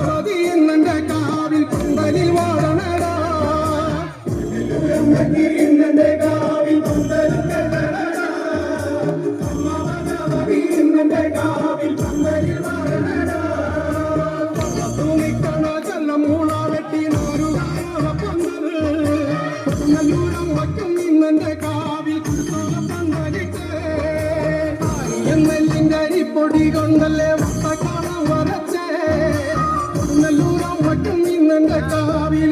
ഭഗവതി എന്നെ കാവിൽ പന്തലിൽ വാഴണടാ എന്നെ കാവിൽ പന്തലിൽ വാഴണടാ അമ്മ ഭഗവതി എന്നെ കാവിൽ പന്തലിൽ വാഴണടാ തുണിക്കണ ചെല്ലമൂള വെട്ടി നാരുകാല പന്തൽ നല്ലൂരം വയ്ക്കും ഇന്നെ കാവിൽ പന്തലിട്ട് നെല്ലിന്റെ അരിപ്പൊടി കൊണ്ടല്ലേ വട്ടക്കാലം വരച്ചേ നല്ലൂരം വയ്ക്കും ഇന്നെ കാവിൽ